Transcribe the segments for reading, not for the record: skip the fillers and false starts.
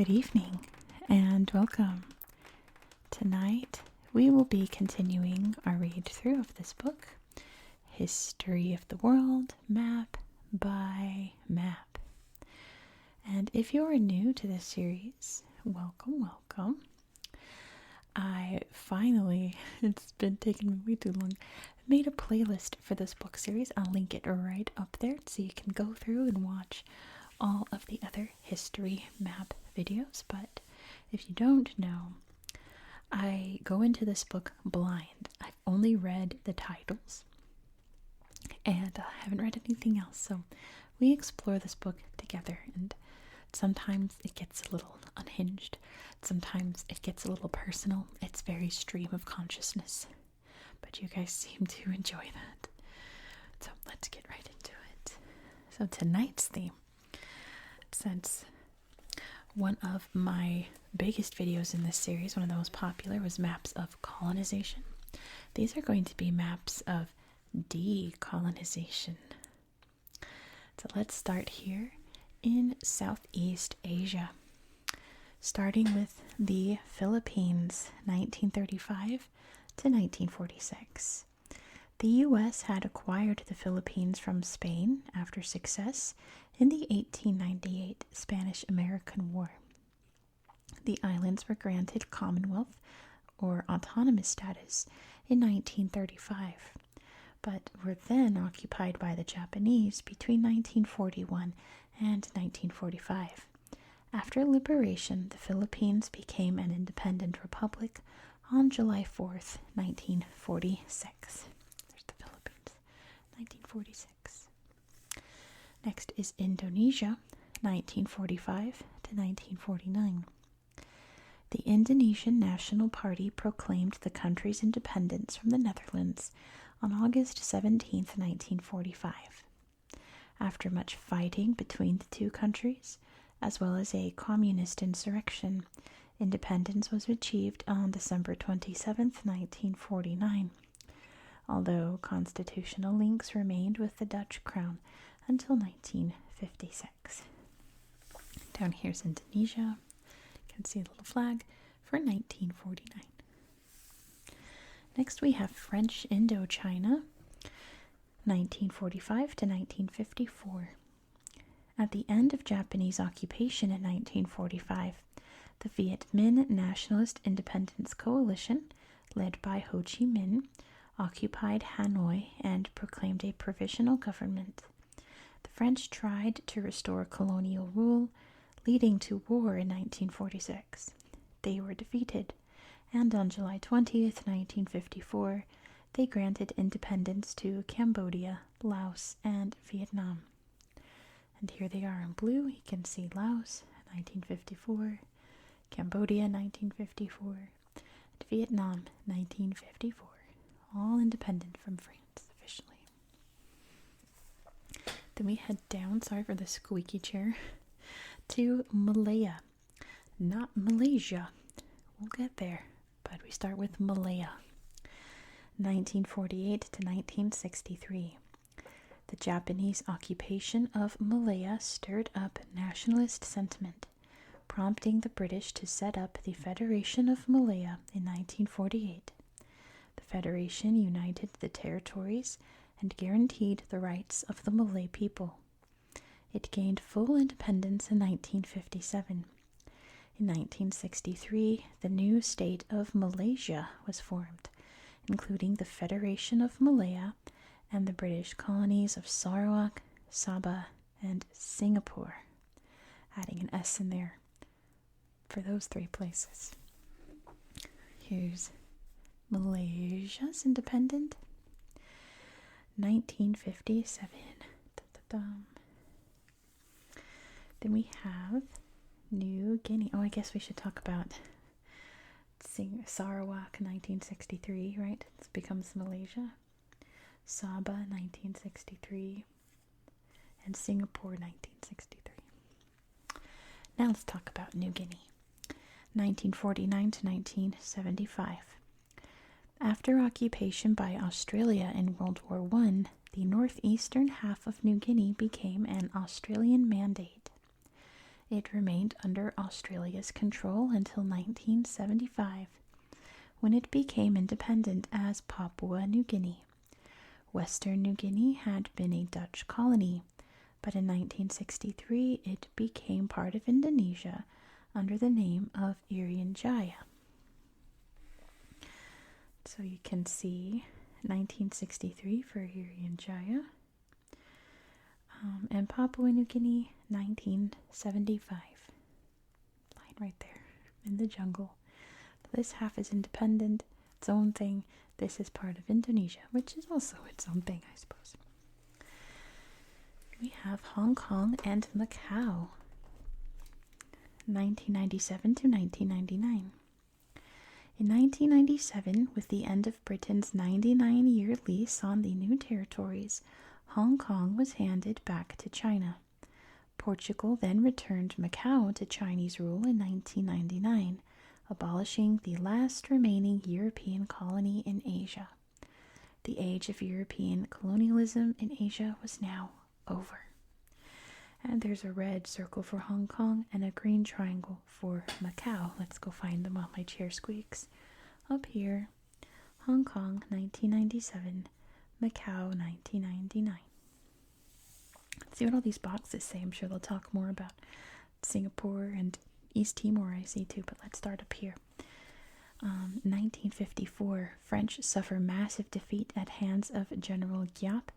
Good evening and welcome. Tonight we will be continuing our read through of this book, History of the World, Map by Map. And if you're new to this series, welcome. I finally, it's been taking me way too long, made a playlist for this book series. I'll link it right up there so you can go through and watch all of the other history map videos. But if you don't know, I go into this book blind. I've only read the titles and I haven't read anything else, so we explore this book together, and sometimes it gets a little unhinged, sometimes it gets a little personal. It's very stream of consciousness, but you guys seem to enjoy that, so let's get right into it. So tonight's theme, since one of my biggest videos in this series, one of the most popular, was maps of colonization. These are going to be maps of decolonization. So let's start here in Southeast Asia, starting with the Philippines, 1935 to 1946. The U.S. had acquired the Philippines from Spain after success in the 1898 Spanish-American War. The islands were granted Commonwealth or autonomous status in 1935, but were then occupied by the Japanese between 1941 and 1945. After liberation, the Philippines became an independent republic on July 4th, 1946. There's the Philippines, 1946. Next is Indonesia, 1945 to 1949. The Indonesian National Party proclaimed the country's independence from the Netherlands on August 17, 1945. After much fighting between the two countries, as well as a communist insurrection, independence was achieved on December 27, 1949, although constitutional links remained with the Dutch crown until 1956. Down here's Indonesia. You can see the little flag for 1949. Next we have French Indochina, 1945 to 1954. At the end of Japanese occupation in 1945, the Viet Minh Nationalist Independence Coalition, led by Ho Chi Minh, occupied Hanoi and proclaimed a provisional government. The French tried to restore colonial rule, leading to war in 1946. They were defeated, and on July 20th, 1954, they granted independence to Cambodia, Laos, and Vietnam. And here they are in blue. You can see Laos, 1954, Cambodia, 1954, and Vietnam, 1954. All independent from France, officially. Then we head down, sorry for the squeaky chair, to Malaya. Not Malaysia. We'll get there, but we start with Malaya. 1948 to 1963. The Japanese occupation of Malaya stirred up nationalist sentiment, prompting the British to set up the Federation of Malaya in 1948. The Federation united the territories and guaranteed the rights of the Malay people. It gained full independence in 1957. In 1963, the new state of Malaysia was formed, including the Federation of Malaya and the British colonies of Sarawak, Sabah, and Singapore, adding an S in there for those three places. Here's Malaysia's independent, 1957. Then we have New Guinea. Oh, I guess we should talk about Sarawak, 1963, right? It becomes Malaysia. Sabah, 1963. And Singapore, 1963. Now let's talk about New Guinea. 1949 to 1975. After occupation by Australia in World War I, the northeastern half of New Guinea became an Australian mandate. It remained under Australia's control until 1975, when it became independent as Papua New Guinea. Western New Guinea had been a Dutch colony, but in 1963 it became part of Indonesia under the name of Irian Jaya. So you can see 1963 for Irian Jaya, and Papua New Guinea 1975. Line right there in the jungle. This half is independent, its own thing. This is part of Indonesia, which is also its own thing, I suppose. We have Hong Kong and Macau, 1997 to 1999. In 1997, with the end of Britain's 99-year lease on the new territories, Hong Kong was handed back to China. Portugal then returned Macau to Chinese rule in 1999, abolishing the last remaining European colony in Asia. The age of European colonialism in Asia was now over. And there's a red circle for Hong Kong and a green triangle for Macau. Let's go find them while my chair squeaks. Up here, Hong Kong 1997, Macau 1999. Let's see what all these boxes say. I'm sure they'll talk more about Singapore and East Timor, I see too, but let's start up here. 1954, French suffer massive defeat at hands of General Giap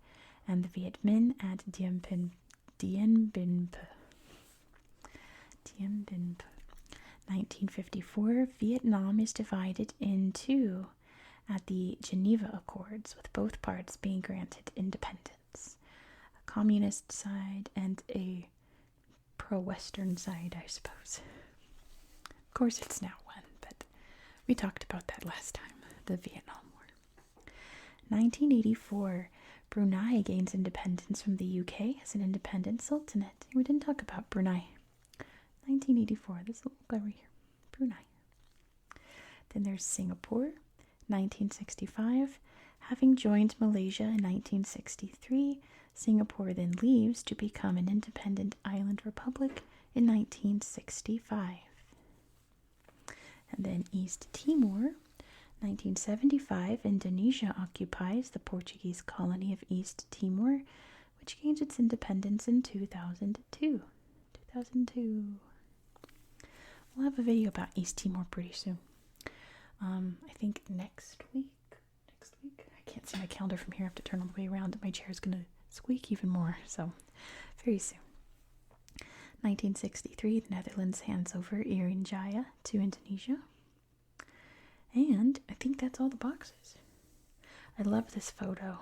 and the Viet Minh at Dien Bien Phu. 1954, Vietnam is divided in two at the Geneva Accords, with both parts being granted independence. A communist side and a pro-Western side, I suppose. Of course, it's now one, but we talked about that last time, the Vietnam War. 1984, Brunei gains independence from the UK as an independent sultanate. We didn't talk about Brunei. 1984, this will go over here. Brunei. Then there's Singapore, 1965. Having joined Malaysia in 1963, Singapore then leaves to become an independent island republic in 1965. And then East Timor, 1975, Indonesia occupies the Portuguese colony of East Timor, which gains its independence in 2002. We'll have a video about East Timor pretty soon. I think next week. I can't see my calendar from here. I have to turn all the way around. My chair is going to squeak even more. So, very soon. 1963, the Netherlands hands over Irian Jaya to Indonesia. And I think that's all the boxes. I love this photo.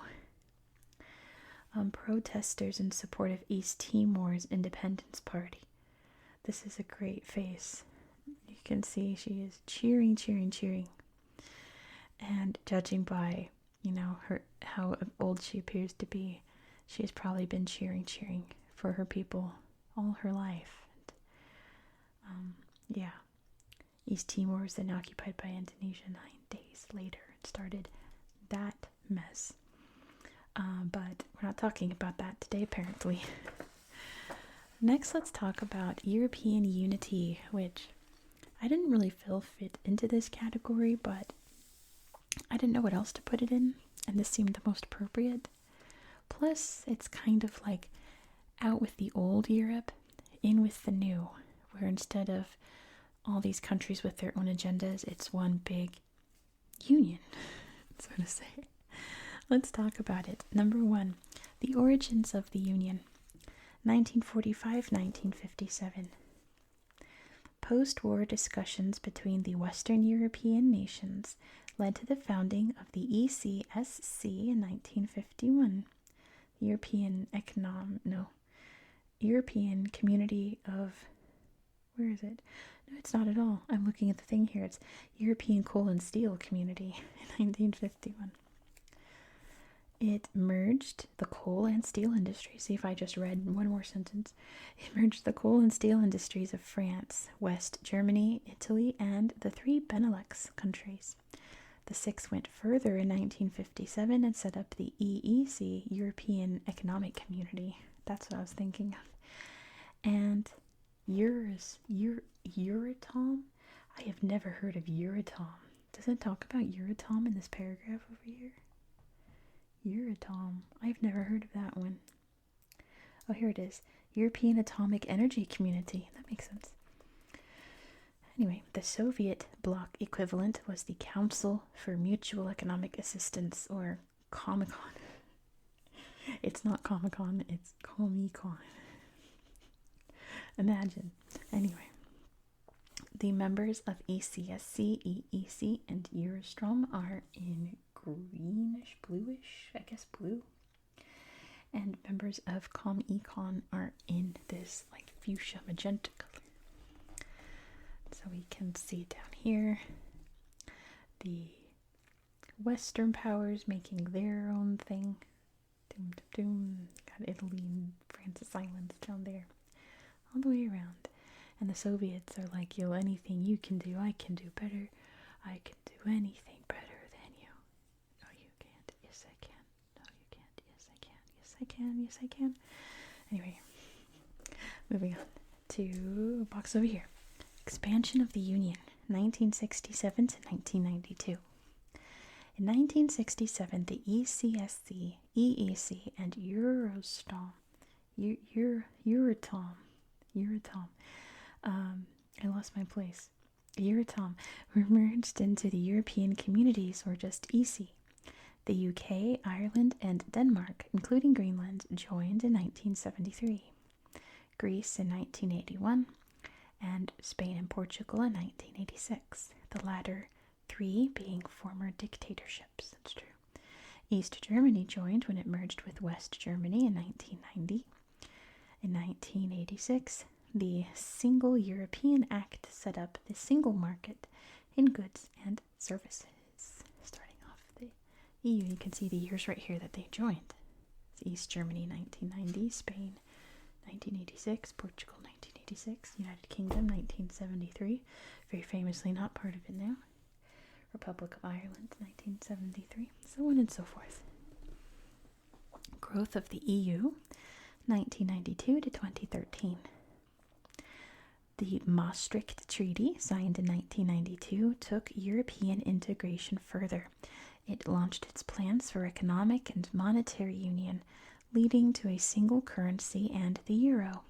Protesters in support of East Timor's independence party. This is a great face. You can see she is cheering. And judging by, her how old she appears to be, she has probably been cheering for her people all her life. And, East Timor was then occupied by Indonesia 9 days later. It started that mess. But we're not talking about that today, apparently. Next, let's talk about European unity, which I didn't really feel fit into this category, but I didn't know what else to put it in, and this seemed the most appropriate. Plus, it's kind of like out with the old Europe, in with the new, where instead of all these countries with their own agendas, it's one big union, so to say. Let's talk about it. Number 1, the origins of the Union. 1945-1957. Post-war discussions between the Western European nations led to the founding of the ECSC in 1951. European Community of... Where is it? No, it's not at all. I'm looking at the thing here. It's European Coal and Steel Community in 1951. It merged the coal and steel industry. See if I just read one more sentence. It merged the coal and steel industries of France, West Germany, Italy, and the 3 Benelux countries. The 6 went further in 1957 and set up the EEC, European Economic Community. That's what I was thinking of. And Euratom? I have never heard of Euratom. Does it talk about Euratom in this paragraph over here? Euratom. I've never heard of that one. Oh, here it is. European Atomic Energy Community. That makes sense. Anyway, the Soviet bloc equivalent was the Council for Mutual Economic Assistance, or Comecon. It's not Comic-Con, it's Comecon. Imagine. Anyway, the members of ECSC, EEC, and Eurostrom are in greenish, bluish, I guess blue. And members of Comecon are in this like fuchsia magenta color. So we can see down here the Western powers making their own thing. Doom, doom, doom. Got Italy and Francis Islands down there. All the way around. And the Soviets are like, yo, anything you can do, I can do better. I can do anything better than you. No, you can't. Yes, I can. No, you can't. Yes, I can. Yes, I can. Yes, I can. Anyway, moving on to a box over here. Expansion of the Union, 1967 to 1992. In 1967, the ECSC, EEC, and Eurostom, Euratom, I lost my place. Euratom were merged into the European Communities, or just EC. The UK, Ireland, and Denmark, including Greenland, joined in 1973. Greece in 1981, and Spain and Portugal in 1986. The latter three being former dictatorships. That's true. East Germany joined when it merged with West Germany in 1990. In 1986, the Single European Act set up the single market in goods and services. Starting off the EU, you can see the years right here that they joined. It's East Germany 1990, Spain 1986, Portugal 1986, United Kingdom 1973, very famously not part of it now. Republic of Ireland 1973, so on and so forth. Growth of the EU 1992 to 2013. The Maastricht Treaty, signed in 1992, took European integration further. It launched its plans for economic and monetary union, leading to a single currency and the euro.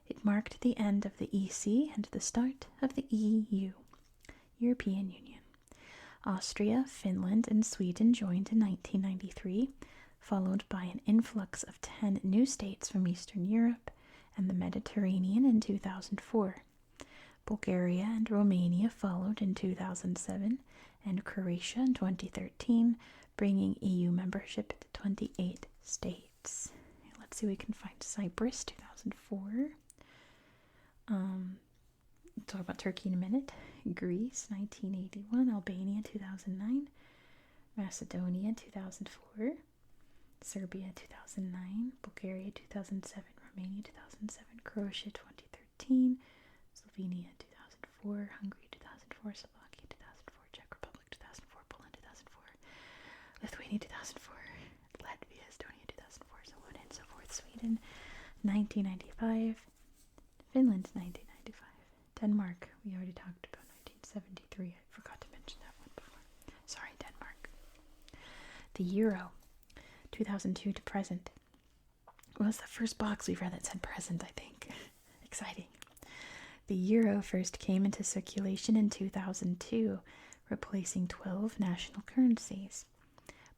It marked the end of the EC and the start of the EU, European Union. Austria, Finland, and Sweden joined in 1993, followed by an influx of 10 new states from Eastern Europe and the Mediterranean in 2004. Bulgaria and Romania followed in 2007, and Croatia in 2013, bringing EU membership to 28 states. Let's see, we can find Cyprus, 2004. Talk about Turkey in a minute. Greece, 1981. Albania, 2009. Macedonia, 2004. Serbia, 2009. Bulgaria, 2007. Romania, 2007. Croatia, 2013. Slovenia, 2004. Hungary, 2004. Slovakia, 2004. Czech Republic, 2004. Poland, 2004. Lithuania, 2004. Latvia, Estonia, 2004. So on and so forth. Sweden, 1995. Finland, 1995. Denmark, we already talked about 1973. I forgot to mention that one before. Sorry, Denmark. The euro, 2002 to present. Well, it's the first box we've read that said present, I think. Exciting. The euro first came into circulation in 2002, replacing 12 national currencies.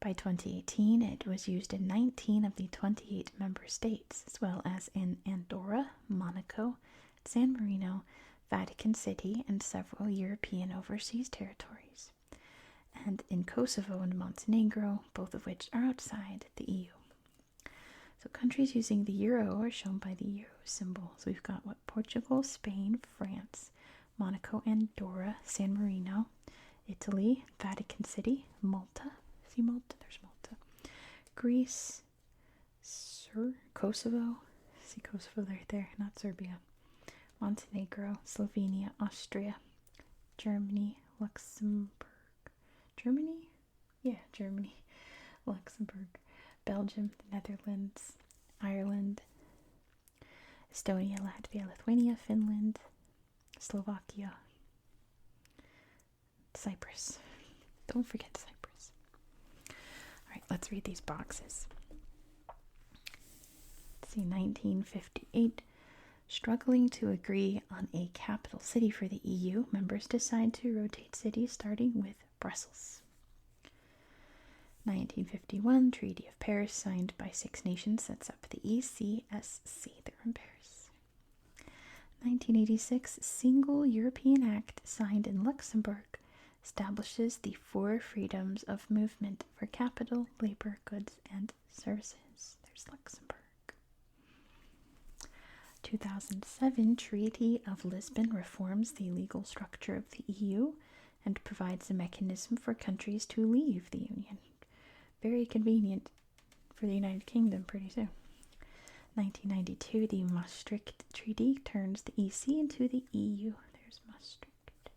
By 2018, it was used in 19 of the 28 member states, as well as in Andorra, Monaco, San Marino, Vatican City, and several European overseas territories, and in Kosovo and Montenegro, both of which are outside the EU. So countries using the euro are shown by the euro symbol. So we've got Portugal, Spain, France, Monaco, Andorra, San Marino, Italy, Vatican City, Malta. See Malta? There's Malta. Greece, Kosovo. See Kosovo right there, not Serbia. Montenegro, Slovenia, Austria, Germany, Luxembourg. Germany? Yeah, Germany, Luxembourg, Belgium, the Netherlands, Ireland, Estonia, Latvia, Lithuania, Finland, Slovakia, Cyprus. Don't forget Cyprus. All right, let's read these boxes. Let's see, 1958. Struggling to agree on a capital city for the EU, members decide to rotate cities starting with Brussels. 1951, Treaty of Paris signed by 6 nations sets up the ECSC. They're in Paris. 1986, Single European Act signed in Luxembourg establishes the 4 freedoms of movement for capital, labor, goods, and services. There's Luxembourg. 2007, Treaty of Lisbon reforms the legal structure of the EU and provides a mechanism for countries to leave the Union. Very convenient for the United Kingdom pretty soon. 1992, the Maastricht Treaty turns the EC into the EU. There's Maastricht.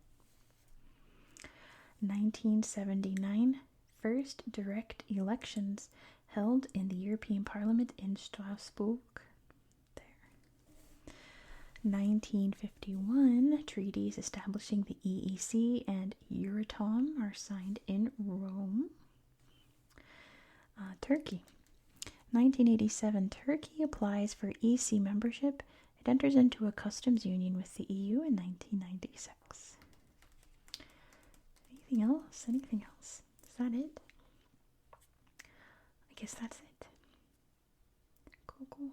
1979, first direct elections held in the European Parliament in Strasbourg. 1951, treaties establishing the EEC and Euratom are signed in Rome. Turkey. 1987, Turkey applies for EC membership. It enters into a customs union with the EU in 1996. Anything else? Anything else? Is that it? I guess that's it. Cool.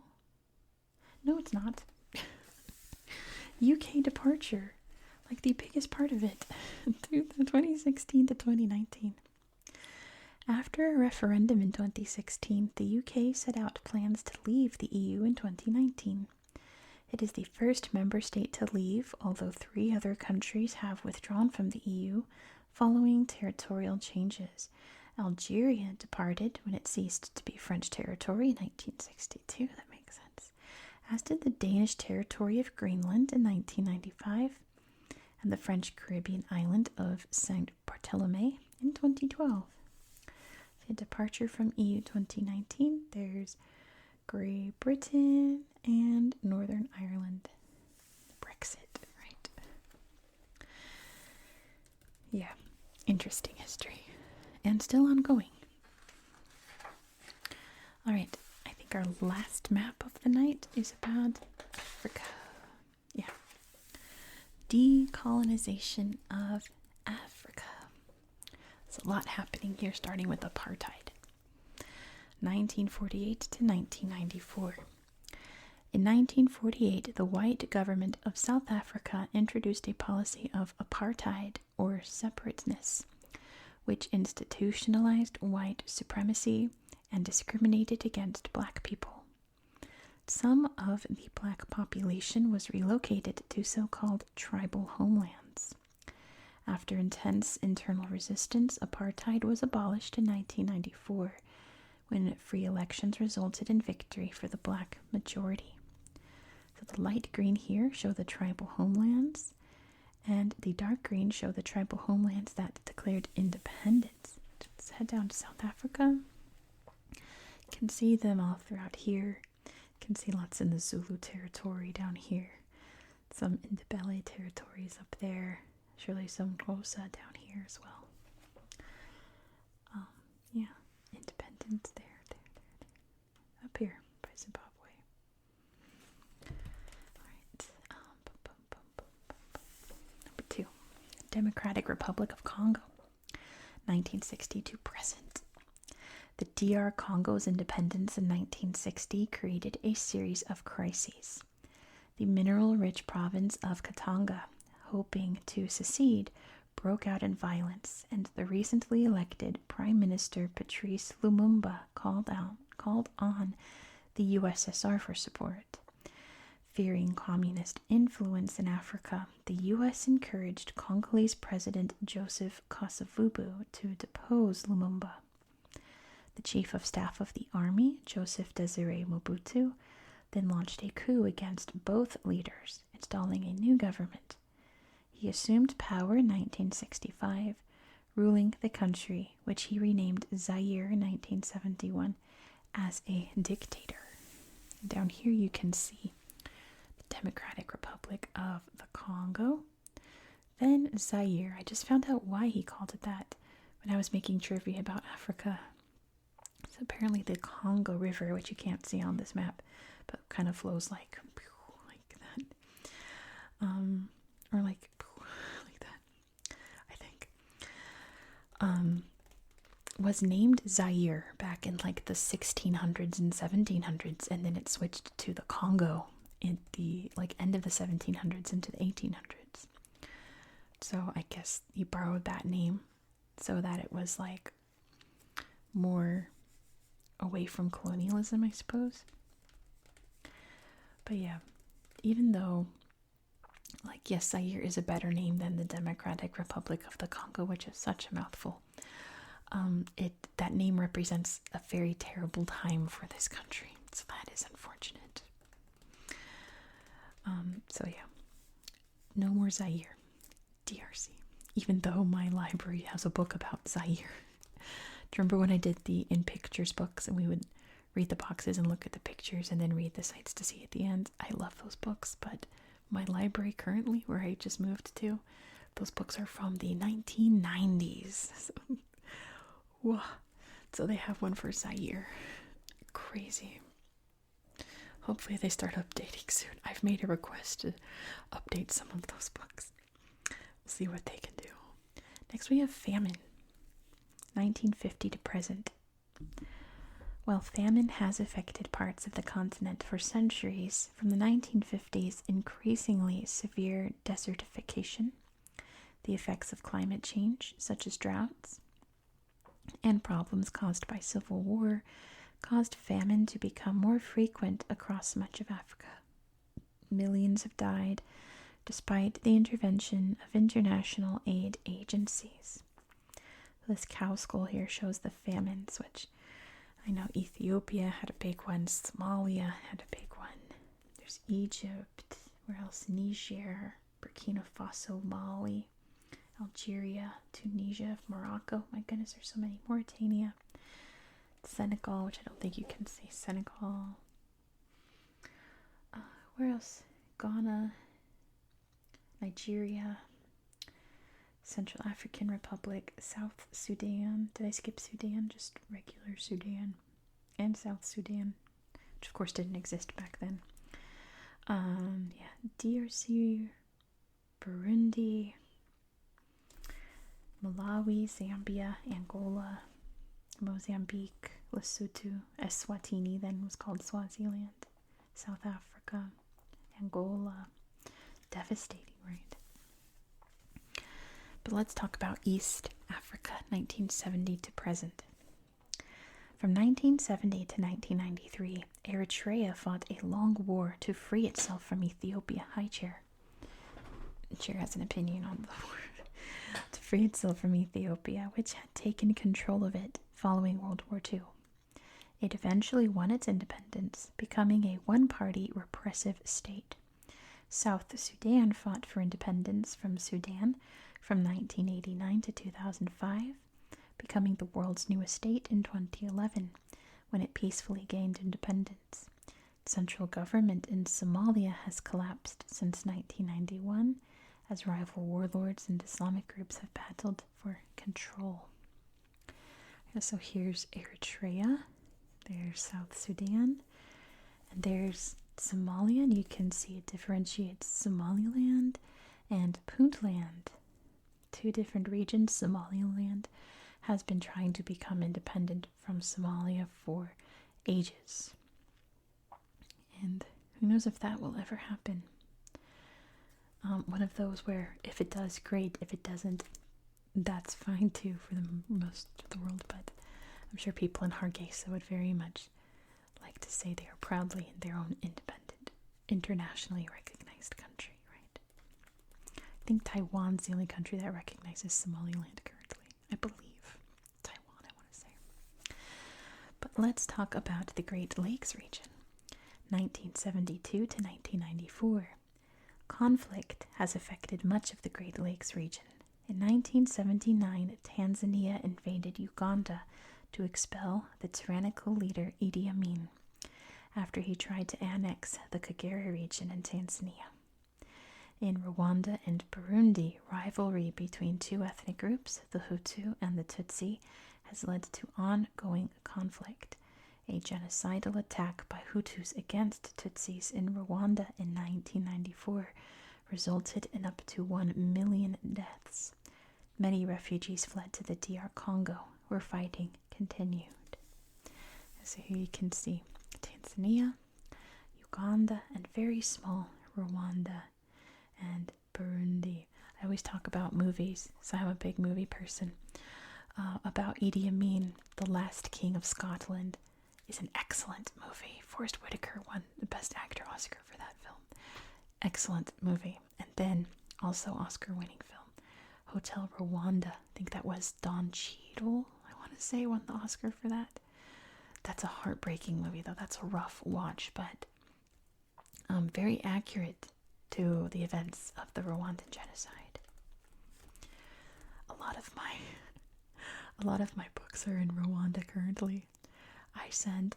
No, it's not. UK departure, like the biggest part of it, through 2016 to 2019. After a referendum in 2016, the UK set out plans to leave the EU in 2019. It is the first member state to leave, although 3 other countries have withdrawn from the EU following territorial changes. Algeria departed when it ceased to be French territory in 1962. That makes sense. As did the Danish territory of Greenland in 1995, and the French Caribbean island of Saint Barthélemy in 2012. The departure from EU 2019, there's Great Britain and Northern Ireland. Brexit, right? Yeah, interesting history. And still ongoing. Alright, I think our last map of the night is about Africa. Yeah. Decolonization of Africa. There's a lot happening here, starting with apartheid. 1948 to 1994. In 1948, the white government of South Africa introduced a policy of apartheid, or separateness, which institutionalized white supremacy and discriminated against black people. Some of the black population was relocated to so-called tribal homelands. After intense internal resistance, apartheid was abolished in 1994, when free elections resulted in victory for the black majority. So the light green here show the tribal homelands, and the dark green show the tribal homelands that declared independence. Let's head down to South Africa. You can see them all throughout here. You can see lots in the Zulu territory down here. Some Ndebele territories up there. Surely some Xhosa down here as well. Yeah, independence there. Up here by Zimbabwe. Alright. Number 2. Democratic Republic of Congo. 1960 to present. The DR Congo's independence in 1960 created a series of crises. The mineral-rich province of Katanga, hoping to secede, broke out in violence, and the recently elected Prime Minister Patrice Lumumba called on the USSR for support. Fearing communist influence in Africa, the US encouraged Congolese President Joseph Kasavubu to depose Lumumba. The Chief of Staff of the Army, Joseph Désiré Mobutu, then launched a coup against both leaders, installing a new government. He assumed power in 1965, ruling the country, which he renamed Zaire in 1971, as a dictator. Down here you can see Democratic Republic of the Congo, then Zaire. I just found out why he called it that when I was making trivia about Africa. So apparently the Congo River, which you can't see on this map, but kind of flows like that. Or like that, I think. Was named Zaire back in like the 1600s and 1700s, and then it switched to the Congo in the like end of the 1700s into the 1800s. So I guess he borrowed that name so that it was like more away from colonialism, I suppose. But yeah, even though, like, yes, Zaire is a better name than the Democratic Republic of the Congo, which is such a mouthful. That name represents a very terrible time for this country, so that is unfortunate. So yeah, no more Zaire, DRC. Even though my library has a book about Zaire. Do you remember when I did the in pictures books and we would read the boxes and look at the pictures and then read the sites to see at the end? I love those books, but my library currently, where I just moved to, those books are from the 1990s. So they have one for Zaire. Crazy. Hopefully they start updating soon. I've made a request to update some of those books. We'll see what they can do. Next we have famine. 1950 to present. While famine has affected parts of the continent for centuries, from the 1950s, increasingly severe desertification, the effects of climate change, such as droughts, and problems caused by civil war, caused famine to become more frequent across much of Africa. Millions have died despite the intervention of international aid agencies. This cow skull here shows the famines, which I know Ethiopia had a big one, Somalia had a big one. There's Egypt, where else? Niger, Burkina Faso, Mali, Algeria, Tunisia, Morocco. My goodness, there's so many. Mauritania, Senegal, which I don't think you can say. Senegal. Where else? Ghana, Nigeria, Central African Republic, South Sudan. Did I skip Sudan? Just regular Sudan. And South Sudan, which of course didn't exist back then. DRC, Burundi, Malawi, Zambia, Angola, Mozambique, Lesotho, Eswatini then was called Swaziland, South Africa, Angola. Devastating, right? But let's talk about East Africa, 1970 to present. From 1970 to 1993, Eritrea fought a long war to free itself from Ethiopia. High Chair. Chair has an opinion on the war. To free itself from Ethiopia, which had taken control of it following World War II. It eventually won its independence, becoming a one-party repressive state. South Sudan fought for independence from Sudan from 1989 to 2005, becoming the world's newest state in 2011, when it peacefully gained independence. Central government in Somalia has collapsed since 1991, as rival warlords and Islamic groups have battled for control. So here's Eritrea, there's South Sudan, and there's Somalia, and you can see it differentiates Somaliland and Puntland. Two different regions. Somaliland has been trying to become independent from Somalia for ages. And who knows if that will ever happen. One of those where if it does, great. If it doesn't, that's fine too for the most of the world. But I'm sure people in Hargeisa would very much like to say they are proudly in their own independent, internationally recognized country, right? I think Taiwan's the only country that recognizes Somaliland currently. I believe. Taiwan, I want to say. But let's talk about the Great Lakes region. 1972 to 1994. Conflict has affected much of the Great Lakes region. In 1979, Tanzania invaded Uganda to expel the tyrannical leader Idi Amin. after he tried to annex the Kagera region in Tanzania. In Rwanda and Burundi, rivalry between two ethnic groups, the Hutu and the Tutsi, has led to ongoing conflict. A genocidal attack by Hutus against Tutsis in Rwanda in 1994 resulted in up to 1 million deaths. Many refugees fled to the DR Congo, where fighting continued. So here you can see Tanzania, Uganda, and very small Rwanda and Burundi. I always talk about movies, so I'm a big movie person. About Idi Amin, The Last King of Scotland, is an excellent movie. Forrest Whitaker won the Best Actor Oscar for that film. Excellent movie. And then also Oscar-winning film, Hotel Rwanda. I think that was Don Cheadle, I want to say, won the Oscar for that. That's a heartbreaking movie, though. That's a rough watch, but very accurate to the events of the Rwandan genocide. A lot of my books are in Rwanda currently. I sent,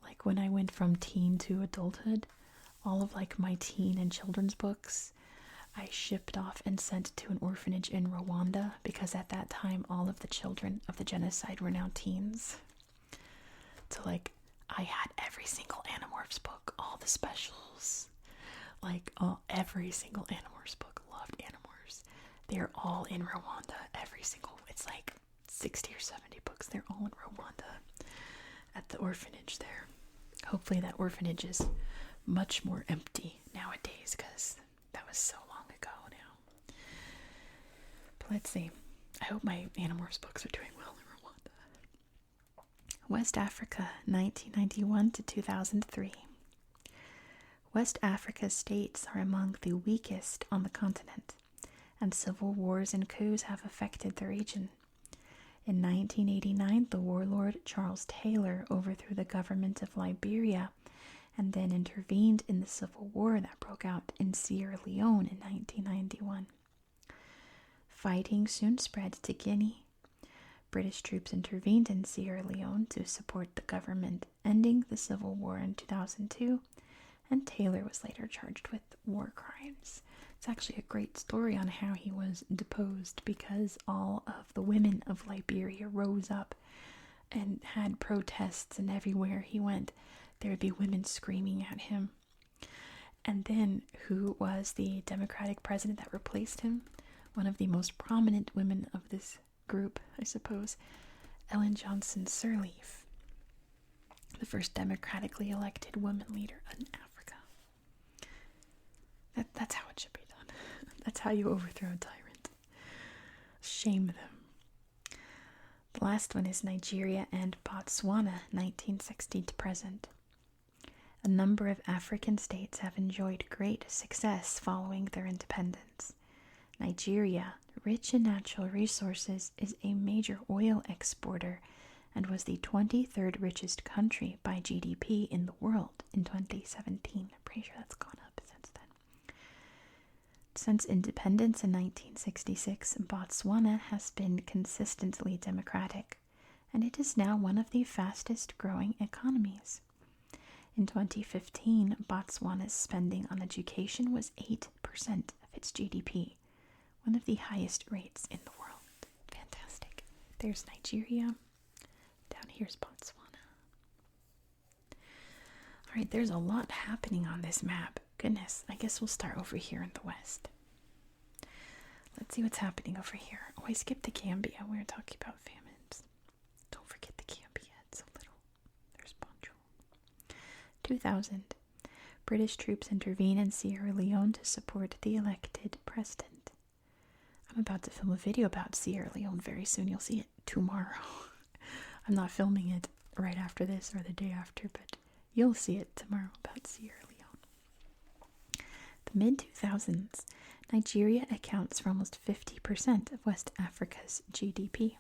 like, when I went from teen to adulthood, all of like my teen and children's books I shipped off and sent to an orphanage in Rwanda, because at that time all of the children of the genocide were now teens. So like I had every single Animorphs book, all the specials, like every single Animorphs book. Loved Animorphs. They're all in Rwanda. Every single, it's like 60 or 70 books. They're all in Rwanda at the orphanage there. Hopefully that orphanage is much more empty nowadays, because that was so long ago now. But let's see. I hope my Animorphs books are doing well in Rwanda. West Africa, 1991 to 2003. West Africa's states are among the weakest on the continent, and civil wars and coups have affected the region. In 1989, the warlord Charles Taylor overthrew the government of Liberia and then intervened in the civil war that broke out in Sierra Leone in 1991. Fighting soon spread to Guinea. British troops intervened in Sierra Leone to support the government, ending the civil war in 2002, and Taylor was later charged with war crimes. It's actually a great story on how he was deposed, because all of the women of Liberia rose up and had protests, and everywhere he went there would be women screaming at him. And then who was the Democratic president that replaced him? One of the most prominent women of this group, I suppose, Ellen Johnson Sirleaf, the first democratically elected woman leader in Africa. That's how it should be done. That's how you overthrow a tyrant. Shame them. The last one is Nigeria and Botswana, 1960 to present. A number of African states have enjoyed great success following their independence. Nigeria, rich in natural resources, is a major oil exporter and was the 23rd richest country by GDP in the world in 2017. I'm pretty sure that's gone up since then. Since independence in 1966, Botswana has been consistently democratic, and it is now one of the fastest growing economies. In 2015, Botswana's spending on education was 8% of its GDP, one of the highest rates in the world. Fantastic. There's Nigeria. Down here's Botswana. Alright, there's a lot happening on this map. Goodness, I guess we'll start over here in the west. Let's see what's happening over here. Oh, I skipped the Gambia. We were talking about famines. Don't forget the Gambia. It's a little... There's Banjul. 2000. British troops intervene in Sierra Leone to support the elected president. I'm about to film a video about Sierra Leone very soon. You'll see it tomorrow. I'm not filming it right after this or the day after, but you'll see it tomorrow about Sierra Leone. The mid-2000s, Nigeria accounts for almost 50% of West Africa's GDP.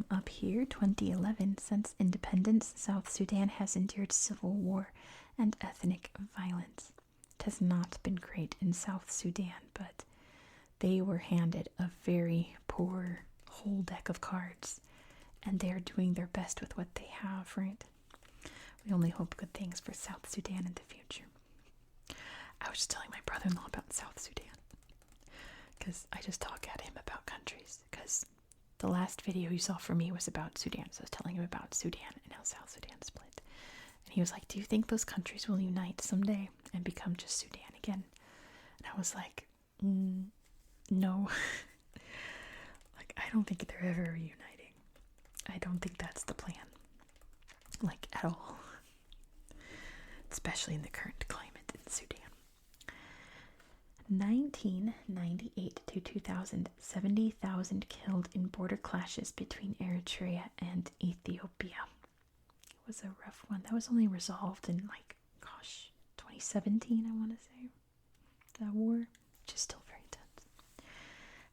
Up here, 2011, since independence, South Sudan has endured civil war and ethnic violence. It has not been great in South Sudan, but they were handed a very poor whole deck of cards, and they are doing their best with what they have, right? We only hope good things for South Sudan in the future. I was just telling my brother-in-law about South Sudan because I just talk at him about countries, because the last video you saw from me was about Sudan, so I was telling him about Sudan and how South Sudan split. And he was like, do you think those countries will unite someday and become just Sudan again? And I was like, no. Like, I don't think they're ever reuniting. I don't think that's the plan. Like, at all. Especially in the current climate in Sudan. 1998 to 2000, 70,000 killed in border clashes between Eritrea and Ethiopia. It was a rough one. That was only resolved in, 2017, I want to say. That war, which is still very tense.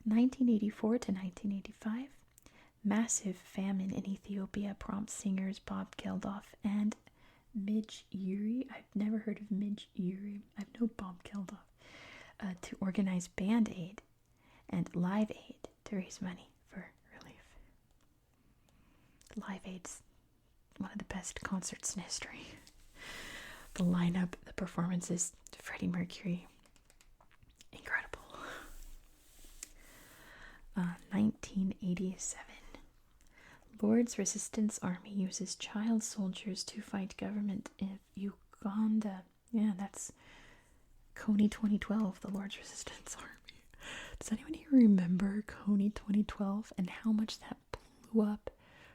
1984 to 1985, massive famine in Ethiopia prompts singers Bob Geldof and Midge Uri. I've never heard of Midge Uri. I know Bob Geldof. To organize Band Aid and Live Aid to raise money for relief. Live Aid's one of the best concerts in history. The lineup, the performances, Freddie Mercury, incredible. 1987. Lord's Resistance Army uses child soldiers to fight government in Uganda. Yeah, that's Coney 2012, the Lord's Resistance Army. Does anyone here remember Coney 2012 and how much that blew up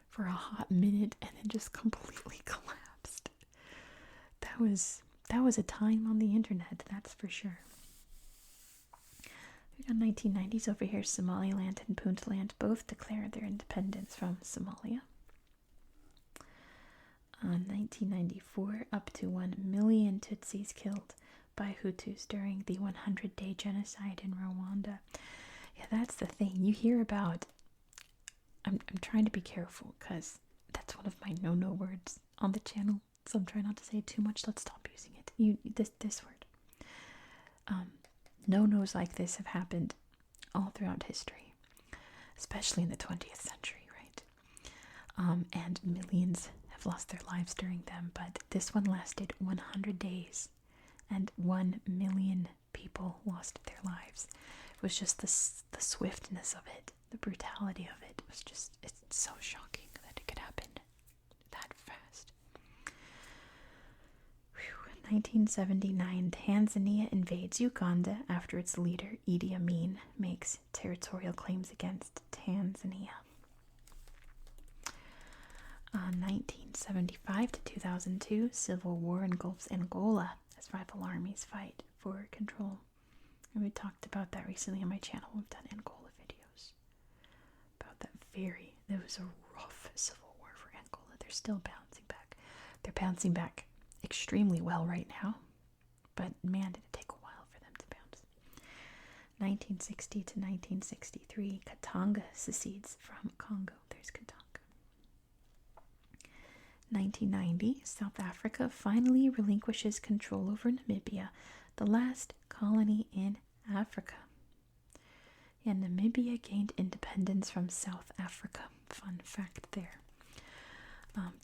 for a hot minute and then just completely collapsed? That was a time on the internet, that's for sure. We got 1990s over here. Somaliland and Puntland both declared their independence from Somalia. 1994, up to 1 million Tutsis killed by Hutus during the 100-day genocide in Rwanda. Yeah, that's the thing. You hear about... I'm trying to be careful because that's one of my no-no words on the channel, so I'm trying not to say too much. Let's stop using it. This word. No-nos like this have happened all throughout history, especially in the 20th century, right? And millions have lost their lives during them, but this one lasted 100 days. And 1 million people lost their lives. It was just the swiftness of it, the brutality of it. It's so shocking that it could happen that fast. 1979, Tanzania invades Uganda after its leader, Idi Amin, makes territorial claims against Tanzania. 1975 to 2002, civil war engulfs Angola as rival armies fight for control. And we talked about that recently on my channel. We've done Angola videos about that. There was a rough civil war for Angola. They're still bouncing back. They're bouncing back extremely well right now, but man, did it take a while for them to bounce. 1960 to 1963, Katanga secedes from Congo. There's Katanga. 1990, South Africa finally relinquishes control over Namibia, the last colony in Africa. And Namibia gained independence from South Africa. Fun fact there.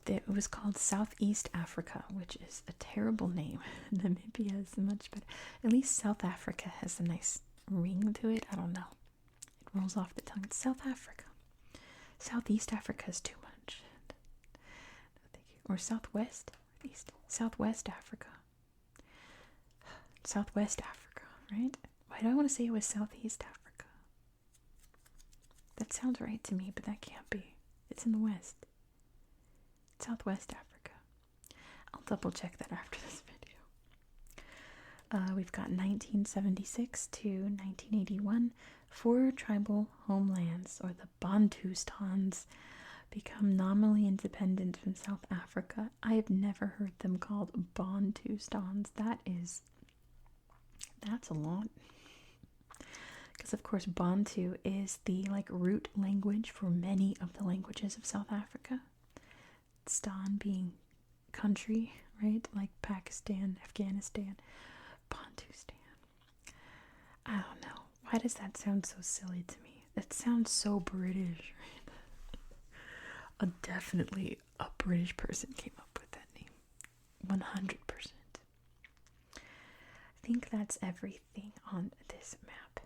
It was called Southeast Africa, which is a terrible name. Namibia is much better. At least South Africa has a nice ring to it. I don't know. It rolls off the tongue. It's South Africa. Southeast Africa is too much. Or Southwest, East, Southwest Africa. Southwest Africa, right? Why do I want to say it was Southeast Africa? That sounds right to me, but that can't be. It's in the West. Southwest Africa. I'll double check that after this video. We've got 1976 to 1981. 4 tribal homelands, or the Bantustans, become nominally independent from South Africa. I have never heard them called Bantustans. That's a lot. Because of course Bantu is the root language for many of the languages of South Africa. Stan being country, right? Like Pakistan, Afghanistan, Bantustan. I don't know. Why does that sound so silly to me? It sounds so British, right? Definitely a British person came up with that name. 100%. I think that's everything on this map.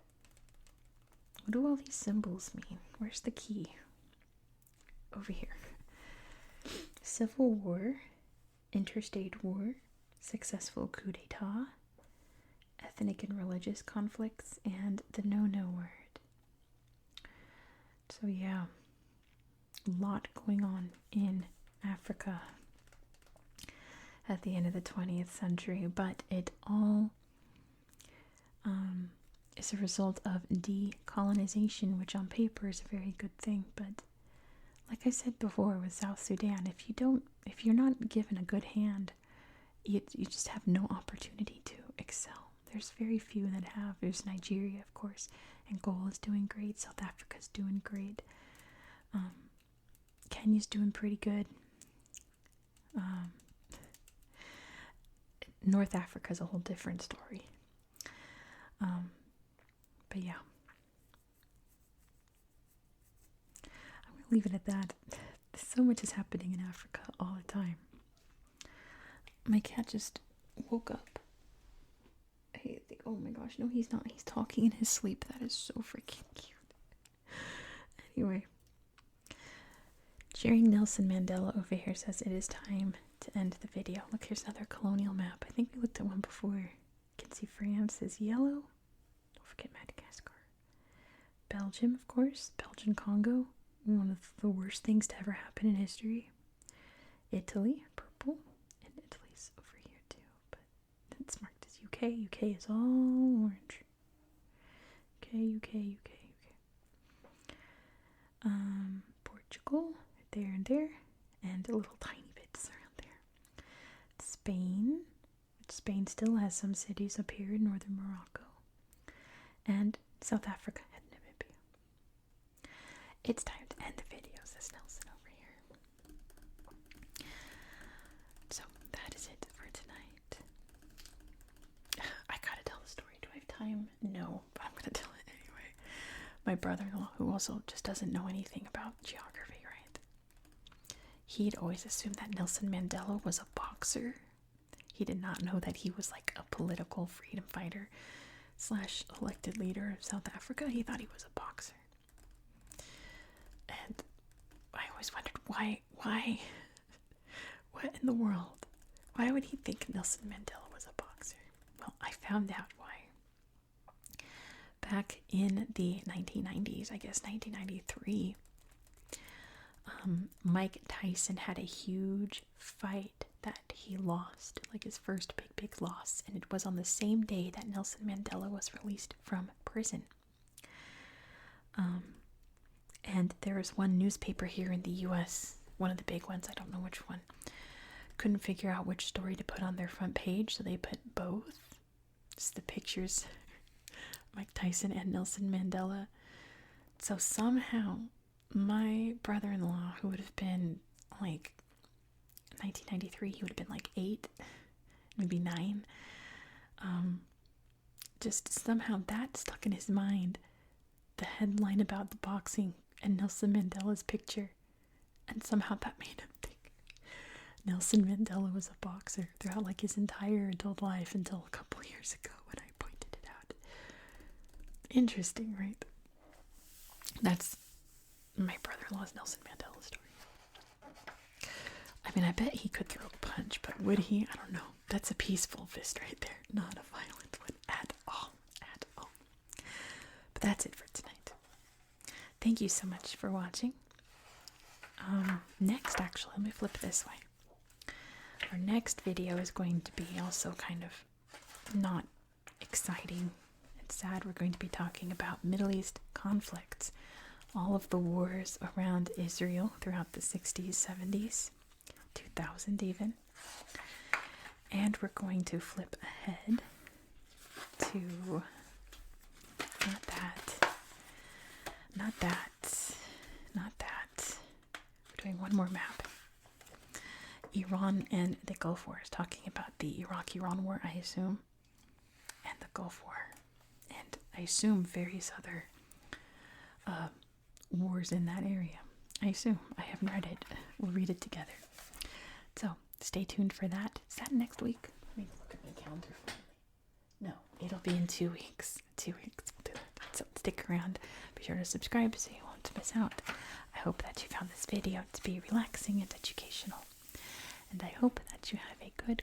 What do all these symbols mean? Where's the key? Over here. Civil War, interstate war, successful coup d'etat, ethnic and religious conflicts, and the no-no word. So yeah, a lot going on in Africa at the end of the 20th century, but it all is a result of decolonization, which on paper is a very good thing. But like I said before with South Sudan, if you're not given a good hand, you just have no opportunity to excel. There's very few that have. There's Nigeria, of course. Angola's doing great. South Africa's doing great. Kenya's doing pretty good. North Africa's a whole different story. But yeah. I'm going to leave it at that. So much is happening in Africa all the time. My cat just woke up. Oh my gosh, no, he's not. He's talking in his sleep. That is so freaking cute. Anyway. Sharing Nelson Mandela over here says it is time to end the video. Look, here's another colonial map. I think we looked at one before. You can see France is yellow. Don't forget Madagascar. Belgium, of course. Belgian Congo. One of the worst things to ever happen in history. Italy, purple. And Italy's over here too. But it's marked as UK. UK is all orange. UK. Portugal, right there and there. And a little tiny bits around there. Spain, which Spain still has some cities up here in northern Morocco. And South Africa and Namibia. It's time to end the video, says Nelson over here. So that is it for tonight. I gotta tell the story. Do I have time? No, but I'm gonna tell it anyway. My brother-in-law, who also just doesn't know anything about geography, right? He'd always assumed that Nelson Mandela was a boxer. He did not know that he was like a political freedom fighter / elected leader of South Africa. He thought he was a boxer. And I always wondered why, what in the world? Why would he think Nelson Mandela was a boxer? Well, I found out why. Back in the 1990s, I guess 1993, Mike Tyson had a huge fight that he lost, like his first big loss, and it was on the same day that Nelson Mandela was released from prison. And there was one newspaper here in the US, one of the big ones, I don't know which one, couldn't figure out which story to put on their front page, so they put both. Just the pictures, Mike Tyson and Nelson Mandela. So somehow, my brother-in-law, who would have been like 1993, he would have been like 8, maybe 9. Just somehow that stuck in his mind. The headline about the boxing and Nelson Mandela's picture. And somehow that made him think Nelson Mandela was a boxer throughout like his entire adult life until a couple years ago when I pointed it out. Interesting, right? That's my brother-in-law's Nelson Mandela story. I mean, I bet he could throw a punch, but would he? I don't know. That's a peaceful fist right there, not a violent one at all. But that's it for tonight. Thank you so much for watching. Next, actually, let me flip this way. Our next video is going to be also kind of not exciting and sad. We're going to be talking about Middle East conflicts, all of the wars around Israel throughout the 60s, 70s, 2000 even. And we're going to flip ahead to not that. We're doing one more map. Iran and the Gulf Wars, talking about the Iraq-Iran War, I assume, and the Gulf War, and I assume various other wars in that area. I assume. I haven't read it. We'll read it together. So, stay tuned for that. Is that next week? Let me look at my calendar finally. No, it'll be in 2 weeks. 2 weeks we'll do that. So stick around. Be sure to subscribe so you won't miss out. I hope that you found this video to be relaxing and educational. And I hope that you have a good